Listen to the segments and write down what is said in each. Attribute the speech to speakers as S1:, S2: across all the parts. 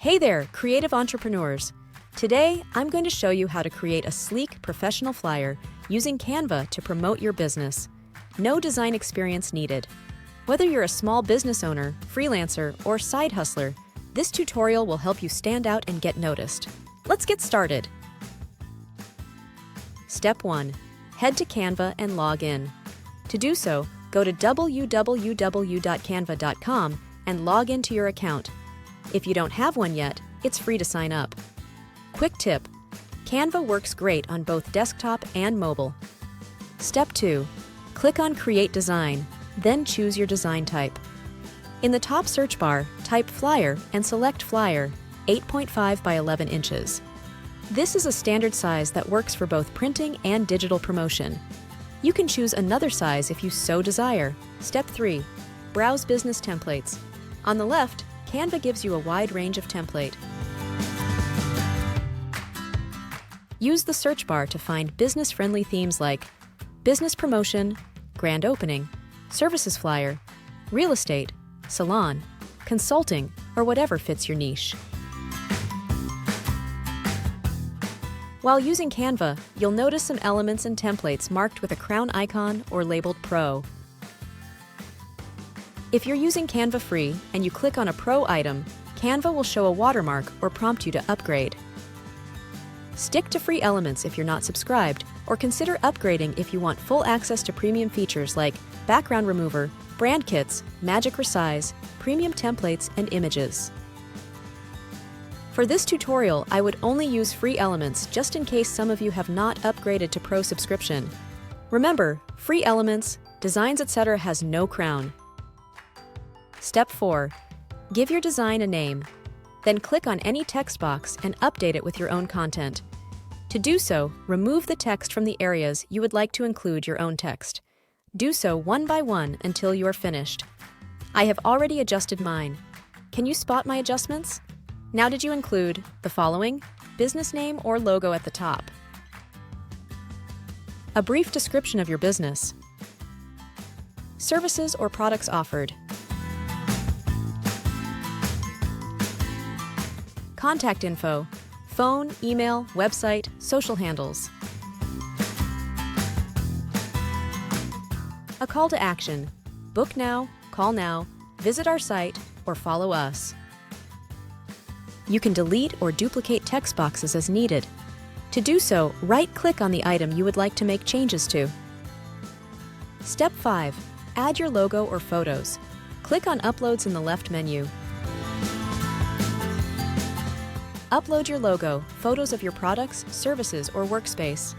S1: Hey there, creative entrepreneurs! Today, I'm going to show you how to create a sleek, professional flyer using Canva to promote your business. No design experience needed. Whether you're a small business owner, freelancer, or side hustler, this tutorial will help you stand out and get noticed. Let's get started. Step 1. Head to Canva and log in. To do so, go to www.canva.com and log into your account. If you don't have one yet, it's free to sign up. Quick tip: Canva works great on both desktop and mobile. Step 2. Click on Create Design, then choose your design type. In the top search bar, type Flyer and select Flyer, 8.5 by 11 inches. This is a standard size that works for both printing and digital promotion. You can choose another size if you so desire. Step 3. Browse business templates. On the left, Canva gives you a wide range of template. Use the search bar to find business-friendly themes like business promotion, grand opening, services flyer, real estate, salon, consulting, or whatever fits your niche. While using Canva, you'll notice some elements and templates marked with a crown icon or labeled Pro. If you're using Canva free and you click on a Pro item, Canva will show a watermark or prompt you to upgrade. Stick to free elements if you're not subscribed, or consider upgrading if you want full access to premium features like background remover, brand kits, magic resize, premium templates, and images. For this tutorial, I would only use free elements just in case some of you have not upgraded to Pro subscription. Remember, free elements, designs, etc. has no crown. Step 4. Give your design a name. Then click on any text box and update it with your own content. To do so, remove the text from the areas you would like to include your own text. Do so one by one until you are finished. I have already adjusted mine. Can you spot my adjustments? Now, did you include the following: business name or logo at the top, a brief description of your business, services or products offered, contact info, phone, email, website, social handles, a call to action, book now, call now, visit our site, or follow us. You can delete or duplicate text boxes as needed. To do so, right-click on the item you would like to make changes to. Step 5. Add your logo or photos. Click on Uploads in the left menu. Upload your logo, photos of your products, services, or workspace.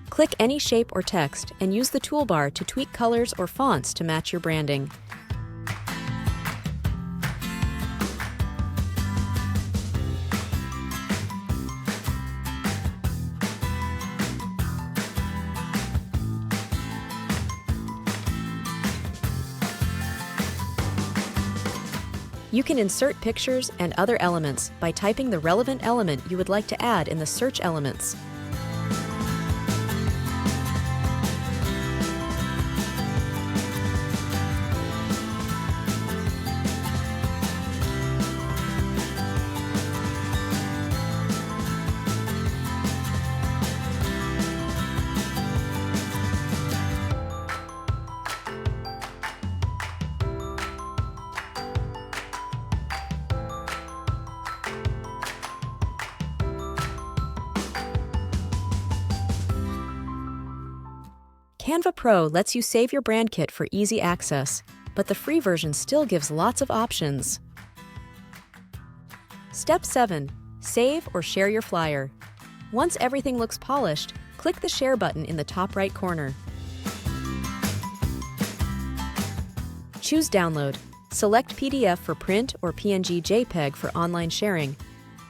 S1: Click any shape or text and use the toolbar to tweak colors or fonts to match your branding. You can insert pictures and other elements by typing the relevant element you would like to add in the search elements. Canva Pro lets you save your brand kit for easy access, but the free version still gives lots of options. Step 7. Save or share your flyer. Once everything looks polished, click the Share button in the top right corner. Choose Download. Select PDF for print or PNG JPEG for online sharing,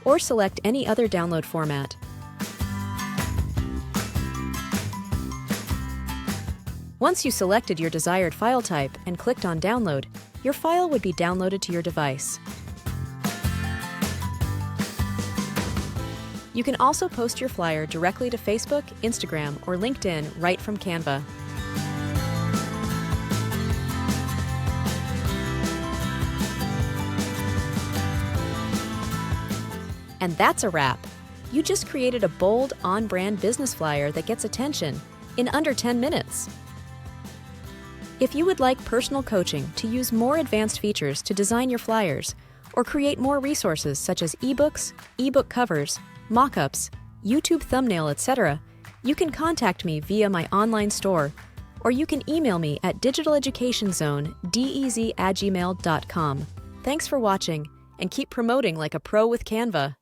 S1: or select any other download format. Once you selected your desired file type and clicked on Download, your file would be downloaded to your device. You can also post your flyer directly to Facebook, Instagram, or LinkedIn right from Canva. And that's a wrap. You just created a bold, on-brand business flyer that gets attention in under 10 minutes. If you would like personal coaching to use more advanced features to design your flyers, or create more resources such as ebooks, ebook covers, mock-ups, YouTube thumbnail, etc., you can contact me via my online store, or you can email me at digitaleducationzone@dez@gmail.com. Thanks for watching, and keep promoting like a pro with Canva.